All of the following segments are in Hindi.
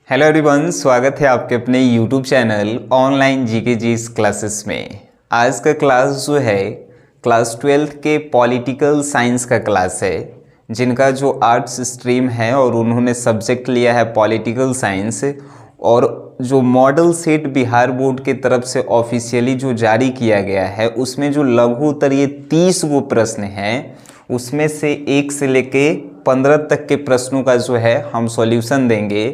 हेलो एवरीवन, स्वागत है आपके अपने यूट्यूब चैनल ऑनलाइन जीके जीस क्लासेस में। आज का क्लास जो है क्लास 12th के पॉलिटिकल साइंस का क्लास है। जिनका जो आर्ट्स स्ट्रीम है और उन्होंने सब्जेक्ट लिया है पॉलिटिकल साइंस, और जो मॉडल सेट बिहार बोर्ड के तरफ से ऑफिशियली जो जारी किया गया है उसमें जो लघु उत्तरीय 30 गो प्रश्न हैं, उसमें से 1 से लेके 15 तक के प्रश्नों का जो है हम सॉल्यूशन देंगे।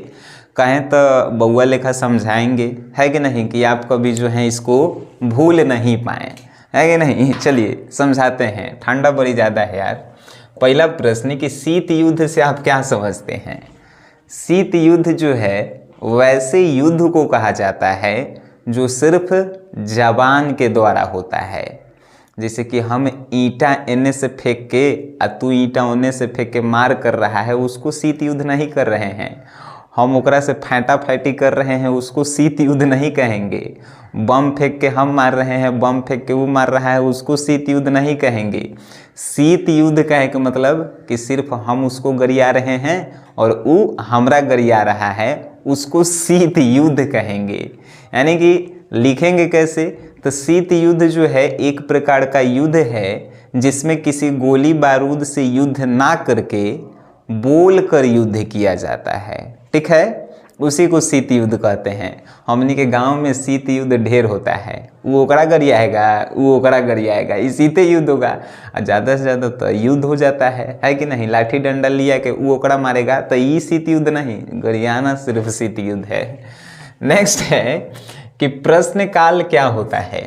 कहें तो बउआ लेखा समझाएंगे, है कि नहीं, कि आप कभी जो है इसको भूल नहीं पाएँ, है कि नहीं। चलिए समझाते हैं, ठंडा बड़ी ज़्यादा है यार। पहला प्रश्न कि शीत युद्ध से आप क्या समझते हैं। शीत युद्ध जो है वैसे युद्ध को कहा जाता है जो सिर्फ जबान के द्वारा होता है। जैसे कि हम ईंटा एने से फेंक के तू ईंटा ओने से फेंक के मार कर रहा है, उसको शीत युद्ध नहीं कर रहे हैं। हम ओकरा से फैंटा फैटी कर रहे हैं, उसको शीत युद्ध नहीं कहेंगे। बम फेंक के हम मार रहे हैं, बम फेंक के वो मार रहा है, उसको शीत युद्ध नहीं कहेंगे। शीत युद्ध कहे के मतलब कि सिर्फ हम उसको गरिया रहे हैं और वो हमरा गरिया रहा है, उसको शीत युद्ध कहेंगे। यानी कि लिखेंगे कैसे, तो शीत युद्ध जो है एक प्रकार का युद्ध है जिसमें किसी गोली बारूद से युद्ध ना करके बोल कर युद्ध किया जाता है। ठीक है, उसी को शीत युद्ध कहते हैं। हमनी के गांव में शीत युद्ध ढेर होता है, वो ओकरा गरियाएगा, वो ओकरा गरियाएगा, इस शीते युद्ध होगा। और ज़्यादा से ज़्यादा तो युद्ध हो जाता है कि नहीं। लाठी डंडा लिया के वो ओकरा मारेगा, तो ये शीत युद्ध नहीं, गरियाना सिर्फ शीत युद्ध है। नेक्स्ट है कि प्रश्न काल क्या होता है।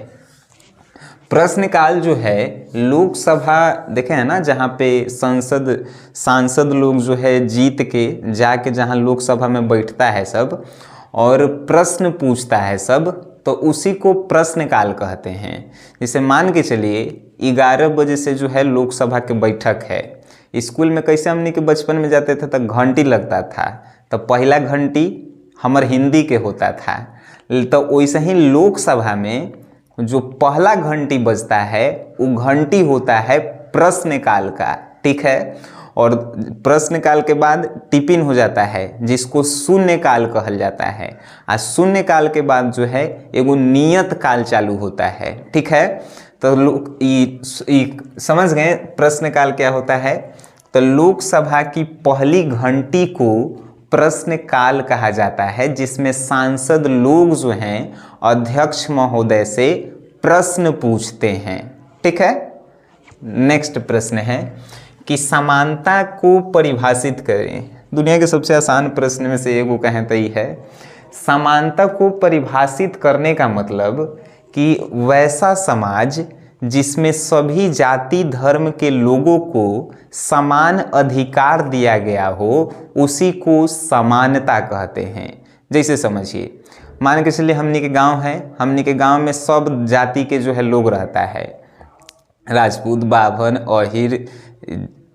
प्रश्न काल जो है लोकसभा देखे है ना, जहाँ पे सांसद लोग जो है जीत के जाके जहाँ लोकसभा में बैठता है सब और प्रश्न पूछता है सब, तो उसी को प्रश्न काल कहते हैं। जैसे मान के चलिए 11 बजे से जो है लोकसभा के बैठक है। स्कूल में कैसे हमने के बचपन में जाते थे तो घंटी लगता था, तो पहला घंटी हमर हिंदी के होता था। तो वैसे ही लोकसभा में जो पहला घंटी बजता है वो घंटी होता है प्रश्न काल का। ठीक है, और प्रश्न काल के बाद टिफिन हो जाता है जिसको शून्य काल कहल जाता है। और शून्य काल के बाद जो है एगो नियत काल चालू होता है। ठीक है, तो लोग समझ गए प्रश्न काल क्या होता है। तो लोकसभा की पहली घंटी को प्रश्न काल कहा जाता है, जिसमें सांसद लोग जो हैं अध्यक्ष महोदय से प्रश्न पूछते हैं। ठीक है, नेक्स्ट प्रश्न है कि समानता को परिभाषित करें। दुनिया के सबसे आसान प्रश्न में से एक वो कहें तो ये है। समानता को परिभाषित करने का मतलब कि वैसा समाज जिसमें सभी जाति धर्म के लोगों को समान अधिकार दिया गया हो, उसी को समानता कहते हैं। जैसे समझिए, मान के चलिए हमनी के गांव है, हमनी के गांव में सब जाति के जो है लोग रहता है, राजपूत, बाभन, अहिर,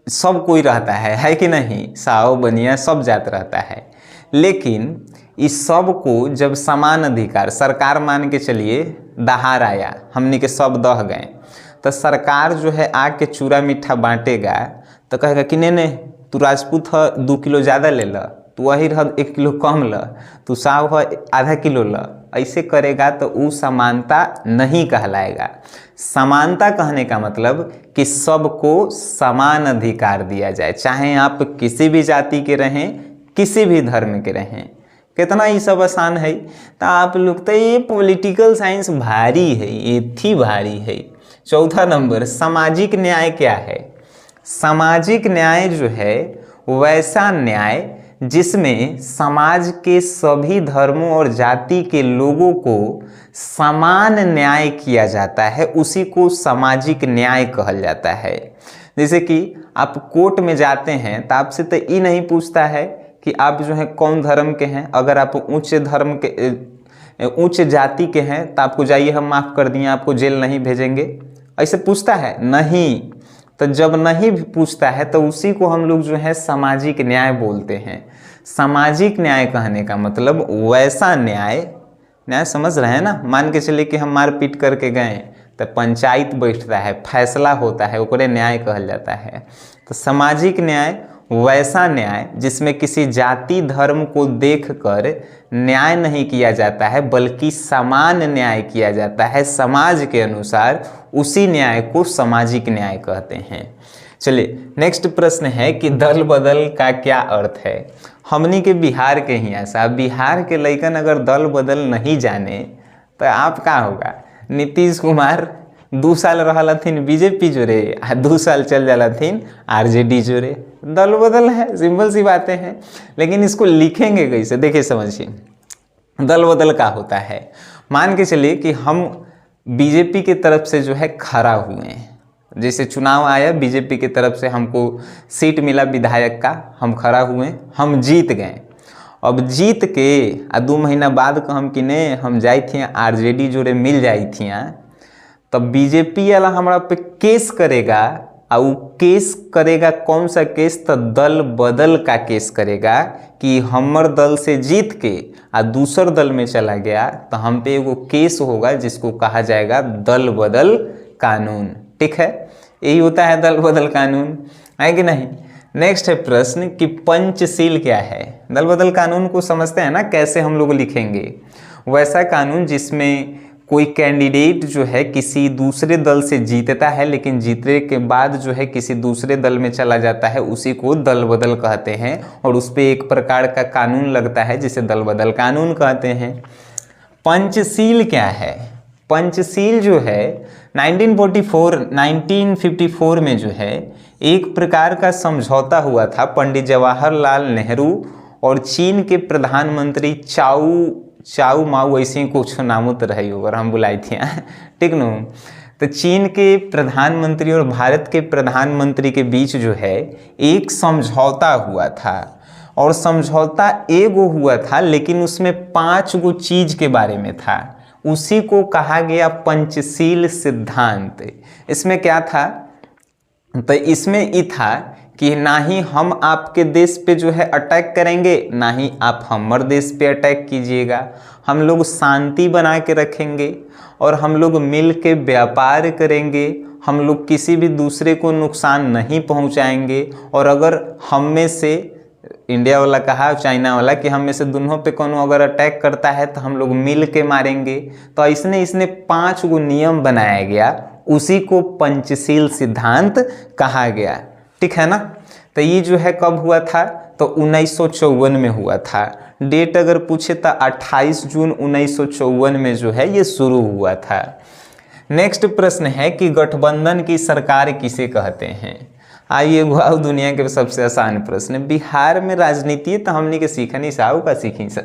सब कोई रहता है कि नहीं, साव बनिया सब जात रहता है। लेकिन इस सब को जब समान अधिकार सरकार मान के चलिए दहार आया, हमनी के सब दह गए, तो सरकार जो है आके चूरा मीठा बांटेगा तो कहेगा कि नहीं तू राजपूत है 2 किलो ज़्यादा ले ला, तू अहिर है 1 किलो कम ला, तू साव है आधा किलो ला। ऐसे करेगा तो वो समानता नहीं कहलाएगा। समानता कहने का मतलब कि सबको समान अधिकार दिया जाए, चाहे आप किसी भी जाति के रहें, किसी भी धर्म के रहें। कितना ये सब आसान है। तो आप लोग तो ये पॉलिटिकल साइंस भारी है, ये थी भारी है। चौथा नंबर, सामाजिक न्याय क्या है। सामाजिक न्याय जो है वैसा न्याय जिसमें समाज के सभी धर्मों और जाति के लोगों को समान न्याय किया जाता है, उसी को सामाजिक न्याय कहल जाता है। जैसे कि आप कोर्ट में जाते हैं तो आपसे तो ये नहीं पूछता है कि आप जो है कौन धर्म के हैं। अगर आप उच्च धर्म के उच्च जाति के हैं तो आपको जाइए हम माफ़ कर दिए, आपको जेल नहीं भेजेंगे, ऐसे पूछता है नहीं। तो जब नहीं पूछता है तो उसी को हम लोग जो है सामाजिक न्याय बोलते हैं। सामाजिक न्याय कहने का मतलब वैसा न्याय समझ रहे हैं ना। मान के चलिए कि हम मारपीट करके गए तो पंचायत बैठता है, फैसला होता है, ओकरे न्याय कहल जाता है। तो सामाजिक न्याय वैसा न्याय जिसमें किसी जाति धर्म को देखकर न्याय नहीं किया जाता है बल्कि समान न्याय किया जाता है समाज के अनुसार, उसी न्याय को सामाजिक न्याय कहते हैं। चलिए नेक्स्ट प्रश्न है कि दल बदल का क्या अर्थ है। हमनी के बिहार के ही ऐसा, बिहार के लइकन अगर दल बदल नहीं जाने तो आप का होगा। नीतीश कुमार 2 साल रहलथिन बीजेपी जोरे आ 2 साल चल जालथिन आरजेडी जोरे, दल बदल है, सिंपल सी बातें हैं। लेकिन इसको लिखेंगे कैसे, देखिए समझिए दल बदल का होता है। मान के चलिए कि हम बीजेपी की तरफ से जो है खड़ा हुए हैं, जैसे चुनाव आया बीजेपी की तरफ से हमको सीट मिला विधायक का, हम खड़ा हुए, हम जीत गए। अब जीत के 2 महीना बाद कहम कि ने हम जाई थी आरजेडी जोड़े मिल जाई थी, तब बीजेपी वाला हमारा पे केस करेगा। और वो केस करेगा कौन सा केस, तो दल बदल का केस करेगा कि हमर दल से जीत के दूसर दल में चला गया तो हम पे एगो केस होगा जिसको कहा जाएगा दल बदल कानून। ठीक है, यही होता है दल बदल कानून, है कि नहीं। नेक्स्ट है प्रश्न कि पंचशील क्या है। दल बदल कानून को समझते हैं ना, कैसे हम लोग लिखेंगे। वैसा कानून जिसमें कोई कैंडिडेट जो है किसी दूसरे दल से जीतता है, लेकिन जीतने के बाद जो है किसी दूसरे दल में चला जाता है, उसी को दल बदल कहते हैं। और उस पर एक प्रकार का कानून लगता है जिसे दल बदल कानून कहते हैं। पंचशील क्या है। पंचशील जो है 1954 में जो है एक प्रकार का समझौता हुआ था पंडित जवाहरलाल नेहरू और चीन के प्रधानमंत्री चाउ माऊ ऐसे ही कुछ नामों तो रही होगा, हम बुलाई थी ठीक न। तो चीन के प्रधानमंत्री और भारत के प्रधानमंत्री के बीच जो है एक समझौता हुआ था, और समझौता एगो हुआ था लेकिन उसमें 5 गो चीज के बारे में था। उसी को कहा गया पंचशील सिद्धांत। इसमें क्या था, तो इसमें ये था कि ना ही हम आपके देश पे जो है अटैक करेंगे, ना ही आप हमारे देश पे अटैक कीजिएगा। हम लोग शांति बना के रखेंगे और हम लोग मिल के व्यापार करेंगे। हम लोग किसी भी दूसरे को नुकसान नहीं पहुंचाएंगे। और अगर हम में से इंडिया वाला कहा चाइना वाला कि हम में से दोनों पे कोनो अगर अटैक करता है तो हम लोग मिल के मारेंगे। तो इसने 5 गो नियम बनाया गया, उसी को पंचशील सिद्धांत कहा गया। ठीक है ना। तो ये जो है कब हुआ था, तो 1954 में हुआ था। डेट अगर पूछे तो 28 जून 1954 में जो है ये शुरू हुआ था। नेक्स्ट प्रश्न है कि गठबंधन की सरकार किसे कहते हैं। आइए गुआओ दुनिया के सबसे आसान प्रश्न। बिहार में राजनीति तो हमने के सीखनी साहू का सीखी सा।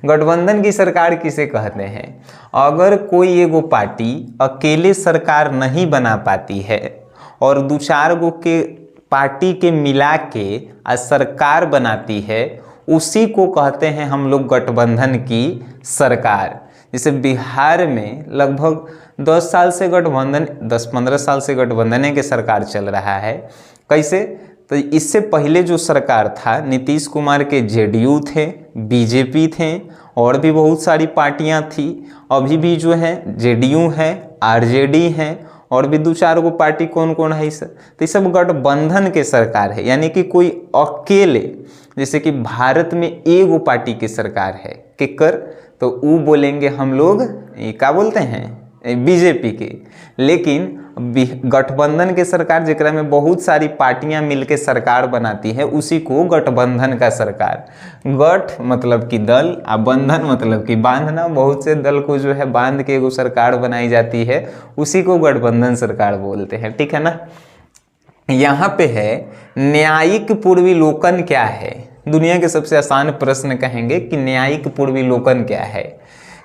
गठबंधन की सरकार किसे कहते हैं। अगर कोई एगो पार्टी अकेले सरकार नहीं बना पाती है और 2-4 गो के पार्टी के मिला के सरकार बनाती है, उसी को कहते हैं हम लोग गठबंधन की सरकार। जैसे बिहार में लगभग 10 साल से गठबंधन, 10-15 साल से गठबंधन के सरकार चल रहा है। कैसे, तो इससे पहले जो सरकार था नीतीश कुमार के जेडीयू थे, बीजेपी थे और भी बहुत सारी पार्टियां थी। अभी भी जो है जेडीयू है, आरजेडी है और भी 2-4 गो पार्टी कौन कौन है सर, तो ये सब गठबंधन के सरकार है। यानी कि कोई अकेले, जैसे कि भारत में एगो पार्टी की सरकार है केकर, तो वो बोलेंगे हम लोग क्या बोलते हैं बीजेपी के। लेकिन गठबंधन के सरकार जेकरा में बहुत सारी पार्टियां मिलके सरकार बनाती है, उसी को गठबंधन का सरकार। गठ मतलब कि दल, आ बंधन मतलब कि बांधना। बहुत से दल को जो है बांध के एगो सरकार बनाई जाती है, उसी को गठबंधन सरकार बोलते हैं। ठीक है ना। यहाँ पे है न्यायिक पूर्वीलोकन क्या है। दुनिया के सबसे आसान प्रश्न कहेंगे कि न्यायिक पूर्वीलोकन क्या है।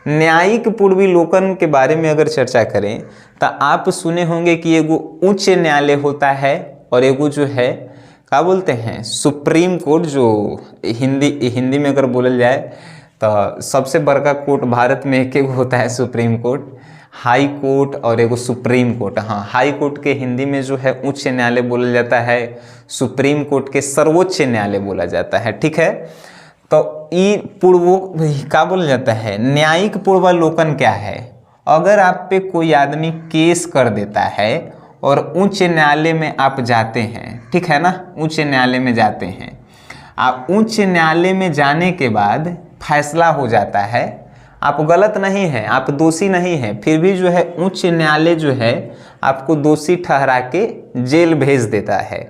न्यायिक पूर्वीलोकन के बारे में अगर चर्चा करें तो आप सुने होंगे कि एगो उच्च न्यायालय होता है और एगो जो है क्या बोलते हैं सुप्रीम कोर्ट, जो हिंदी में अगर बोलल जाए तो सबसे बड़का कोर्ट भारत में एक होता है सुप्रीम कोर्ट, हाई कोर्ट और एगो सुप्रीम कोर्ट। हाँ, हाई कोर्ट के हिंदी में जो है उच्च न्यायालय बोला जाता है, सुप्रीम कोर्ट के सर्वोच्च न्यायालय बोला जाता है। ठीक है। तो ये क्या बोला जाता है, न्यायिक पूर्वालोकन क्या है। अगर आप पे कोई आदमी केस कर देता है और उच्च न्यायालय में आप जाते हैं, ठीक है ना, उच्च न्यायालय में जाते हैं। आप उच्च न्यायालय में जाने के बाद फैसला हो जाता है, आप गलत नहीं हैं, आप दोषी नहीं हैं, फिर भी जो है उच्च न्यायालय जो है आपको दोषी ठहरा के जेल भेज देता है,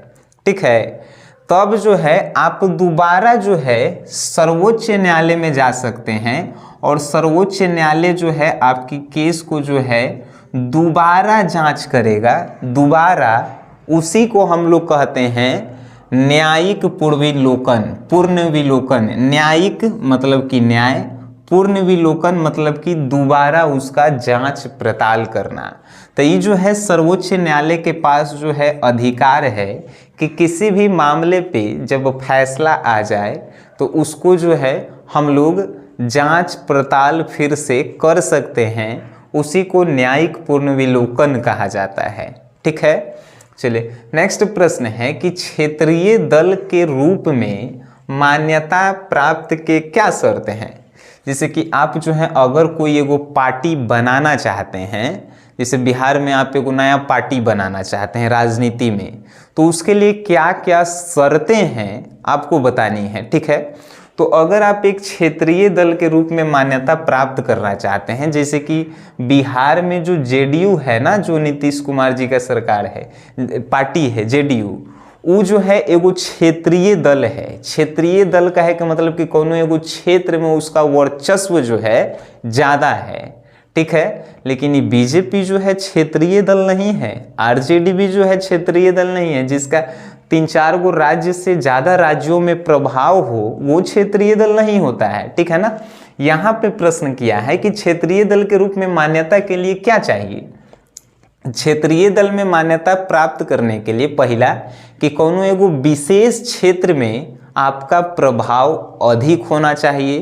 ठीक है। तब जो है आप दोबारा जो है सर्वोच्च न्यायालय में जा सकते हैं और सर्वोच्च न्यायालय जो है आपकी केस को जो है दोबारा जांच करेगा। दोबारा उसी को हम लोग कहते हैं न्यायिक पूर्वावलोकन, पुनर्विलोकन। न्यायिक मतलब कि न्याय, पुनर्विलोकन मतलब कि दोबारा उसका जांच पड़ताल करना। तो ये जो है सर्वोच्च न्यायालय के पास जो है अधिकार है कि किसी भी मामले पे जब फैसला आ जाए तो उसको जो है हम लोग जांच पड़ताल फिर से कर सकते हैं। उसी को न्यायिक पुनर्विलोकन कहा जाता है, ठीक है। चलिए नेक्स्ट प्रश्न है कि क्षेत्रीय दल के रूप में मान्यता प्राप्त के क्या शर्त हैं। जैसे कि आप जो है अगर कोई एगो पार्टी बनाना चाहते हैं, जैसे बिहार में आप एगो नया पार्टी बनाना चाहते हैं राजनीति में, तो उसके लिए क्या क्या शर्तें हैं आपको बतानी है, ठीक है। तो अगर आप एक क्षेत्रीय दल के रूप में मान्यता प्राप्त करना चाहते हैं, जैसे कि बिहार में जो जेडीयू है ना, जो नीतीश कुमार जी का सरकार है, पार्टी है जेडीयू, वो जो है एगो क्षेत्रीय दल है। क्षेत्रीय दल का है कि मतलब कि कोनो एगो क्षेत्र में उसका वर्चस्व जो है ज़्यादा है, ठीक है। लेकिन ये बीजेपी जो है क्षेत्रीय दल नहीं है, आरजेडी भी जो है क्षेत्रीय दल नहीं है, जिसका 3-4 गो राज्य से ज़्यादा राज्यों में प्रभाव हो, वो क्षेत्रीय दल नहीं होता है, ठीक है ना। यहाँ पे प्रश्न किया है कि क्षेत्रीय दल के रूप में मान्यता के लिए क्या चाहिए। क्षेत्रीय दल में मान्यता प्राप्त करने के लिए पहला कि कोनो एगो विशेष क्षेत्र में आपका प्रभाव अधिक होना चाहिए।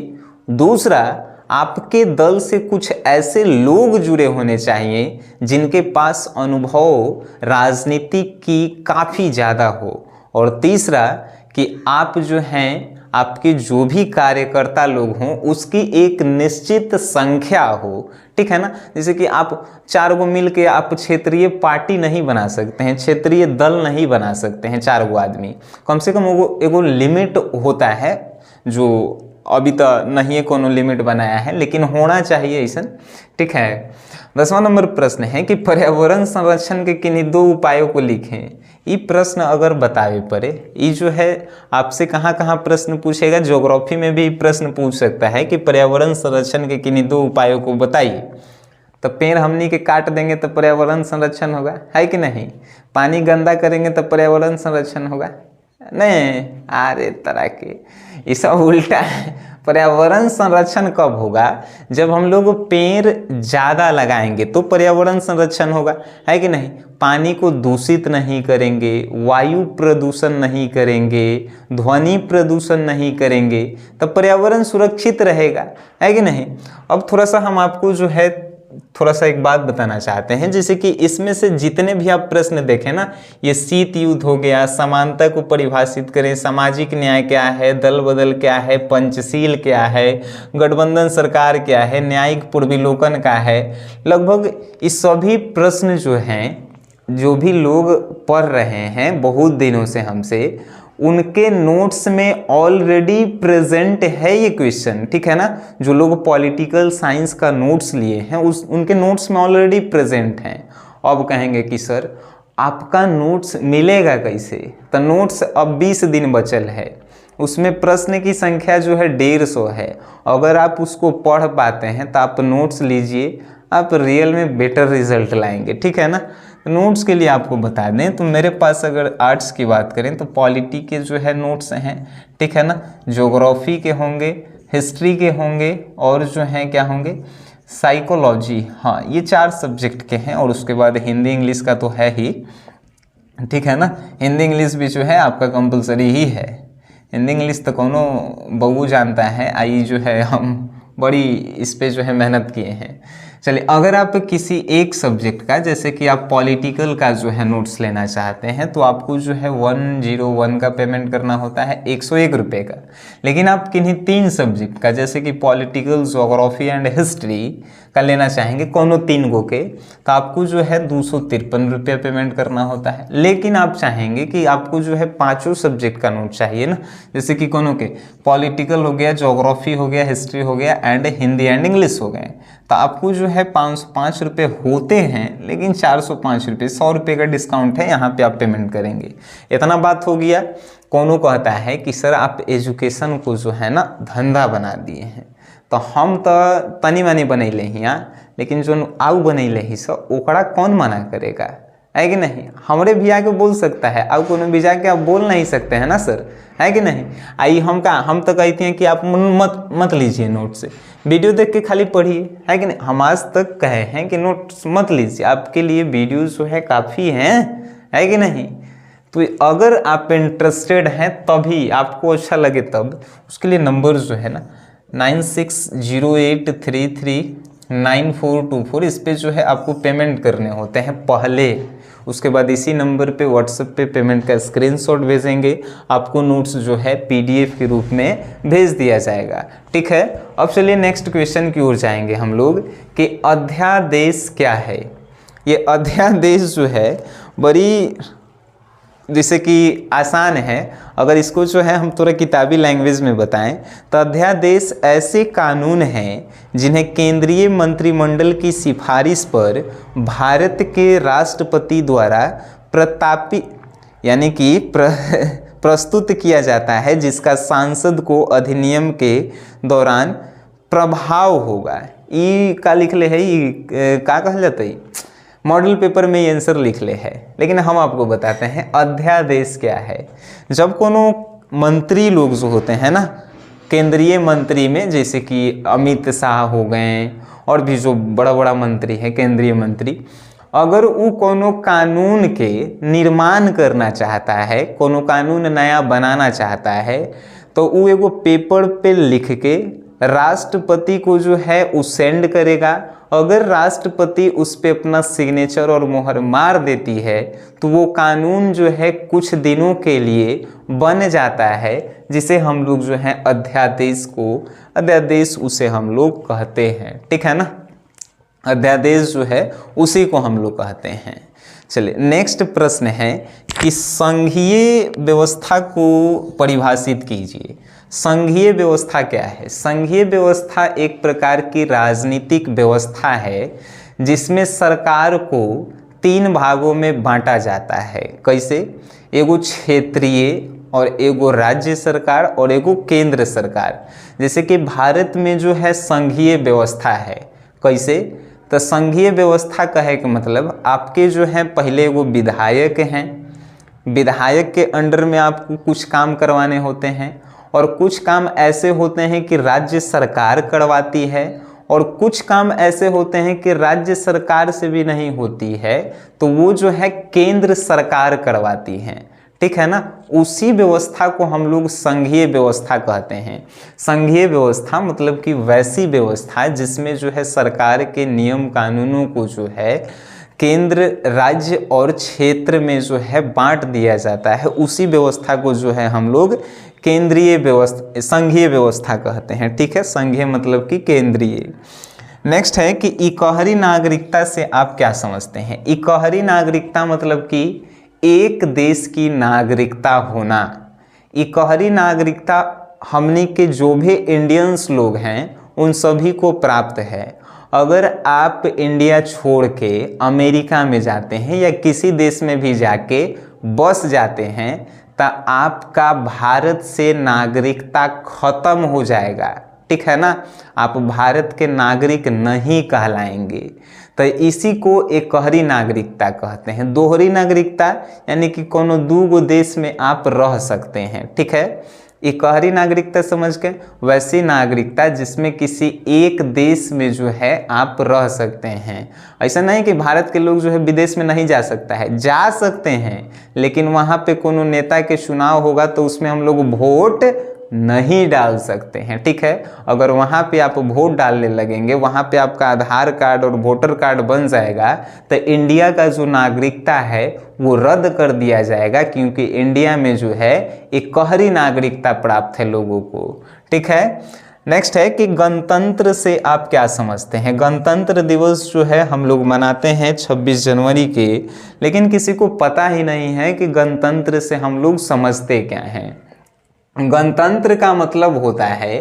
दूसरा, आपके दल से कुछ ऐसे लोग जुड़े होने चाहिए जिनके पास अनुभव राजनीति की काफ़ी ज़्यादा हो। और तीसरा कि आप जो हैं, आपके जो भी कार्यकर्ता लोग हों उसकी एक निश्चित संख्या हो, ठीक है ना। जैसे कि आप 4 गो मिल के आप क्षेत्रीय पार्टी नहीं बना सकते हैं, क्षेत्रीय दल नहीं बना सकते हैं 4 गो आदमी, कम से कम एगो लिमिट होता है, जो अभी तो नहीं कोनो लिमिट बनाया है, लेकिन होना चाहिए ऐसा, ठीक है। 10वां नंबर प्रश्न है कि पर्यावरण संरक्षण के किन्हीं 2 उपायों को लिखें। ये प्रश्न अगर बतावे पड़े, ये जो है आपसे कहाँ कहाँ प्रश्न पूछेगा, ज्योग्राफी में भी प्रश्न पूछ सकता है कि पर्यावरण संरक्षण के किन्हीं 2 उपायों को बताइए। तो पेड़ हमनी के काट देंगे तो पर्यावरण संरक्षण होगा, है कि नहीं। पानी गंदा करेंगे तो पर्यावरण संरक्षण होगा, नहीं। अरे तरह के ये सब उल्टा है। पर्यावरण संरक्षण कब होगा, जब हम लोग पेड़ ज़्यादा लगाएंगे तो पर्यावरण संरक्षण होगा, है कि नहीं। पानी को दूषित नहीं करेंगे, वायु प्रदूषण नहीं करेंगे, ध्वनि प्रदूषण नहीं करेंगे, तब पर्यावरण सुरक्षित रहेगा, है कि नहीं। अब थोड़ा सा हम आपको जो है थोड़ा सा एक बात बताना चाहते हैं, जैसे कि इसमें से जितने भी आप प्रश्न देखें ना, ये शीत युद्ध हो गया, समानता को परिभाषित करें, सामाजिक न्याय क्या है, दल बदल क्या है, पंचशील क्या है, गठबंधन सरकार क्या है, न्यायिक पूर्वावलोकन का है, लगभग इस सभी प्रश्न जो हैं, जो भी लोग पढ़ रहे हैं बहुत दिनों से हमसे, उनके नोट्स में ऑलरेडी प्रेजेंट है ये क्वेश्चन, ठीक है ना। जो लोग पॉलिटिकल साइंस का नोट्स लिए हैं उनके नोट्स में ऑलरेडी प्रेजेंट हैं। अब कहेंगे कि सर आपका नोट्स मिलेगा कैसे, तो नोट्स अब 20 दिन बचल है, उसमें प्रश्न की संख्या जो है 150 है। अगर आप उसको पढ़ पाते हैं तो आप नोट्स लीजिए, आप रियल में बेटर रिजल्ट लाएंगे, ठीक है ना। नोट्स के लिए आपको बता दें तो मेरे पास अगर आर्ट्स की बात करें तो पॉलिटी के जो है नोट्स हैं, ठीक है ना, ज्योग्राफी के होंगे, हिस्ट्री के होंगे, और जो हैं क्या होंगे, साइकोलॉजी, हाँ ये 4 सब्जेक्ट के हैं। और उसके बाद हिंदी इंग्लिश का तो है ही, ठीक है ना। हिंदी इंग्लिश भी जो है आपका कंपलसरी ही है। हिंदी इंग्लिश तो कोनो बहू जानता है, आई जो है हम बड़ी इस पे जो है मेहनत किए हैं। चलिए, अगर आप किसी एक सब्जेक्ट का, जैसे कि आप पॉलिटिकल का जो है नोट्स लेना चाहते हैं, तो आपको जो है 101 का पेमेंट करना होता है 101 रुपये का। लेकिन आप किन्हीं 3 सब्जेक्ट का, जैसे कि पॉलिटिकल, ज्योग्राफी एंड हिस्ट्री का लेना चाहेंगे, कोनो 3 गो के, तो आपको जो है 253 रुपये पेमेंट करना होता है। लेकिन आप चाहेंगे कि आपको जो है 5 सब्जेक्ट का नोट चाहिए ना, जैसे कि कोनो के पॉलिटिकल हो गया, ज्योग्राफी हो गया, हिस्ट्री हो गया एंड हिंदी एंड इंग्लिश हो गए, तो आपको जो है 505 रुपये होते हैं, लेकिन 405 रुपये, 100 रुपये का डिस्काउंट है, यहाँ पे आप पेमेंट करेंगे। इतना बात हो गया। कोनो कहता है कि सर आप एजुकेशन को जो है ना धंधा बना दिए हैं, तो हम तो तनी मनी बनैले हियाँ, लेकिन जो आऊ बनैले ही सब ओकरा कौन मना करेगा, है कि नहीं। हमरे भी आके बोल सकता है, आऊ कोनो भी जाके आप बोल नहीं सकते हैं ना सर, है कि नहीं। आई हम तो कहते हैं कि आप मत लीजिए नोट से, वीडियो देख के खाली पढ़िए, है कि नहीं। हम आज तक कहे हैं कि नोट्स मत लीजिए, आपके लिए वीडियो जो है काफ़ी हैं, है कि नहीं। तो अगर आप इंटरेस्टेड हैं, तभी आपको अच्छा लगे तब, उसके लिए नंबर जो है ना 9608339424, इस पे जो है आपको पेमेंट करने होते हैं पहले। उसके बाद इसी नंबर पे व्हाट्सएप पे पेमेंट का स्क्रीनशॉट भेजेंगे, आपको नोट्स जो है पीडीएफ के रूप में भेज दिया जाएगा, ठीक है। अब चलिए नेक्स्ट क्वेश्चन की ओर जाएंगे हम लोग कि अध्यादेश क्या है। ये अध्यादेश जो है बड़ी जैसे कि आसान है, अगर इसको जो है हम थोड़ा किताबी लैंग्वेज में बताएं तो अध्यादेश ऐसे कानून हैं जिन्हें केंद्रीय मंत्रिमंडल की सिफारिश पर भारत के राष्ट्रपति द्वारा यानी कि प्रस्तुत किया जाता है, जिसका सांसद को अधिनियम के दौरान प्रभाव होगा। ई का लिख ले है, का कहल जाता है, मॉडल पेपर में ये आंसर लिख ले है, लेकिन हम आपको बताते हैं अध्यादेश क्या है। जब कोनो मंत्री लोग जो होते हैं ना, केंद्रीय मंत्री में जैसे कि अमित शाह हो गए और भी जो बड़ा बड़ा मंत्री है केंद्रीय मंत्री, अगर वो कोनो कानून के निर्माण करना चाहता है, कोनो कानून नया बनाना चाहता है, तो वो एगो पेपर पे लिख के राष्ट्रपति को जो है वो सेंड करेगा। अगर राष्ट्रपति उस पे अपना सिग्नेचर और मोहर मार देती है, तो वो कानून जो है कुछ दिनों के लिए बन जाता है, जिसे हम लोग जो है अध्यादेश उसे हम लोग कहते हैं, ठीक है ना। अध्यादेश जो है उसी को हम लोग कहते हैं। चलिए नेक्स्ट प्रश्न है कि संघीय व्यवस्था को परिभाषित कीजिए। संघीय व्यवस्था क्या है। संघीय व्यवस्था एक प्रकार की राजनीतिक व्यवस्था है जिसमें सरकार को 3 भागों में बांटा जाता है। कैसे, एगो क्षेत्रीय और एगो राज्य सरकार और एगो केंद्र सरकार। जैसे कि भारत में जो है संघीय व्यवस्था है, कैसे, तो संघीय व्यवस्था कहे के मतलब आपके जो है पहले एगो विधायक हैं, विधायक के अंडर में आपको कुछ काम करवाने होते हैं, और कुछ काम ऐसे होते हैं कि राज्य सरकार करवाती है, और कुछ काम ऐसे होते हैं कि राज्य सरकार से भी नहीं होती है, तो वो जो है केंद्र सरकार करवाती है, ठीक है ना। उसी व्यवस्था को हम लोग संघीय व्यवस्था कहते हैं। संघीय व्यवस्था मतलब कि वैसी व्यवस्था जिसमें जो है सरकार के नियम कानूनों को जो है केंद्र, राज्य और क्षेत्र में जो है बांट दिया जाता है, उसी व्यवस्था को जो है हम लोग केंद्रीय व्यवस्था, संघीय व्यवस्था कहते हैं, ठीक है। संघीय मतलब कि केंद्रीय। नेक्स्ट है कि इकहरी नागरिकता से आप क्या समझते हैं। इकहरी नागरिकता मतलब कि एक देश की नागरिकता होना। इकहरी नागरिकता हमनी के जो भी इंडियंस लोग हैं उन सभी को प्राप्त है। अगर आप इंडिया छोड़ के अमेरिका में जाते हैं या किसी देश में भी जाके बस जाते हैं, तो आपका भारत से नागरिकता खत्म हो जाएगा, ठीक है ना। आप भारत के नागरिक नहीं कहलाएंगे। तो इसी को एकहरी नागरिकता कहते हैं। दोहरी नागरिकता यानी कि कोनो 2 देश में आप रह सकते हैं, ठीक है। इकहरी नागरिकता समझ के, वैसी नागरिकता जिसमें किसी एक देश में जो है आप रह सकते हैं। ऐसा नहीं कि भारत के लोग जो है विदेश में नहीं जा सकता है, जा सकते हैं, लेकिन वहाँ पे कोनो नेता के चुनाव होगा तो उसमें हम लोग वोट नहीं डाल सकते हैं। ठीक है, अगर वहाँ पे आप वोट डालने लगेंगे, वहाँ पे आपका आधार कार्ड और वोटर कार्ड बन जाएगा तो इंडिया का जो नागरिकता है वो रद्द कर दिया जाएगा, क्योंकि इंडिया में जो है एक कहरी नागरिकता प्राप्त है लोगों को। ठीक है, नेक्स्ट है कि गणतंत्र से आप क्या समझते हैं। गणतंत्र दिवस जो है हम लोग मनाते हैं 26 जनवरी के, लेकिन किसी को पता ही नहीं है कि गणतंत्र से हम लोग समझते क्या हैं। गणतंत्र का मतलब होता है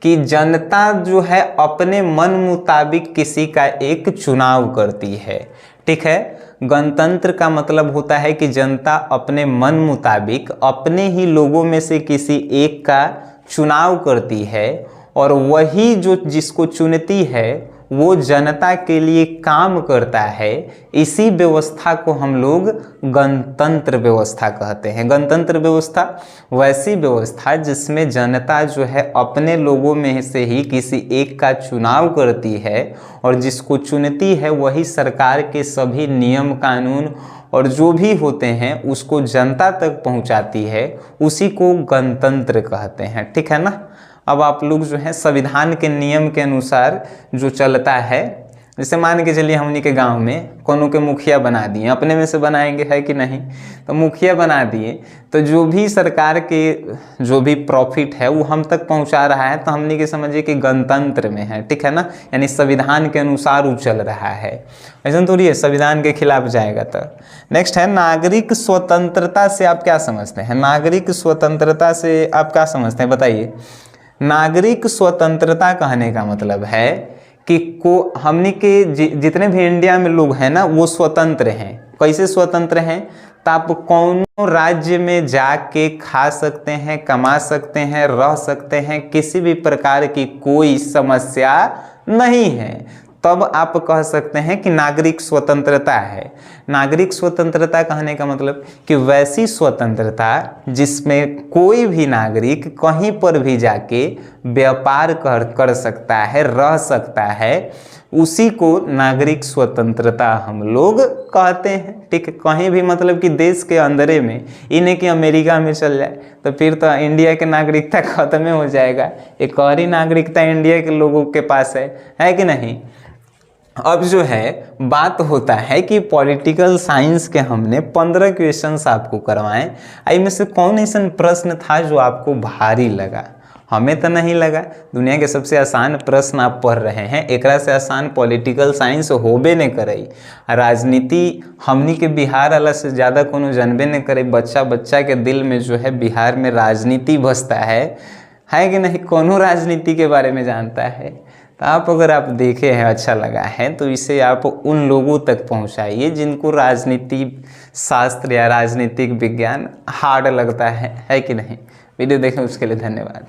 कि जनता जो है अपने मन मुताबिक किसी का एक चुनाव करती है। ठीक है, गणतंत्र का मतलब होता है कि जनता अपने मन मुताबिक अपने ही लोगों में से किसी एक का चुनाव करती है, और वही जो जिसको चुनती है वो जनता के लिए काम करता है। इसी व्यवस्था को हम लोग गणतंत्र व्यवस्था कहते हैं। गणतंत्र व्यवस्था वैसी व्यवस्था जिसमें जनता जो है अपने लोगों में से ही किसी एक का चुनाव करती है, और जिसको चुनती है वही सरकार के सभी नियम कानून और जो भी होते हैं उसको जनता तक पहुंचाती है। उसी को गणतंत्र कहते हैं। ठीक है ना। अब आप लोग जो है संविधान के नियम के अनुसार जो चलता है, जैसे मान के चलिए हमनी के गांव में कोनो के मुखिया बना दिए, अपने में से बनाएंगे है कि नहीं, तो मुखिया बना दिए तो जो भी सरकार के जो भी प्रॉफिट है वो हम तक पहुंचा रहा है, तो हमनी के समझिए कि गणतंत्र में है। ठीक है ना, यानी संविधान के अनुसार वो चल रहा है। ऐसा थोड़ी है संविधान के खिलाफ जाएगा। तो नेक्स्ट है नागरिक स्वतंत्रता से आप क्या समझते हैं। नागरिक स्वतंत्रता से आप क्या समझते हैं बताइए। नागरिक स्वतंत्रता कहने का मतलब है कि हमनी के जितने भी इंडिया में लोग हैं ना वो स्वतंत्र हैं। कैसे स्वतंत्र हैं, तो आप कौन राज्य में जाके खा सकते हैं, कमा सकते हैं, रह सकते हैं, किसी भी प्रकार की कोई समस्या नहीं है, तब आप कह सकते हैं कि नागरिक स्वतंत्रता है। नागरिक स्वतंत्रता कहने का मतलब कि वैसी स्वतंत्रता जिसमें कोई भी नागरिक कहीं पर भी जाके व्यापार कर सकता है, रह सकता है, उसी को नागरिक स्वतंत्रता हम लोग कहते हैं। ठीक है, कहीं भी मतलब कि देश के अंदरे में, इन्हें कि अमेरिका में चल जाए तो फिर तो इंडिया के नागरिकता खत्म हो जाएगा। एक और ही नागरिकता इंडिया के लोगों के पास है कि नहीं। अब जो है बात होता है कि पॉलिटिकल साइंस के हमने 15 क्वेश्चंस आपको करवाएं, इनमें से कौन ऐसा प्रश्न था जो आपको भारी लगा। हमें तो नहीं लगा, दुनिया के सबसे आसान प्रश्न आप पढ़ रहे हैं, एकरा से आसान पॉलिटिकल साइंस होबे नहीं करे। राजनीति हमनी के बिहार वाला से ज़्यादा कोनो जानबे नहीं करे। बच्चा बच्चा के दिल में जो है बिहार में राजनीति बसता है कि नहीं, कोनो राजनीति के बारे में जानता है। तो आप अगर आप देखे हैं अच्छा लगा है तो इसे आप उन लोगों तक पहुंचाइए जिनको राजनीति शास्त्र या राजनीतिक विज्ञान हार्ड लगता है कि नहीं। वीडियो देखें उसके लिए धन्यवाद।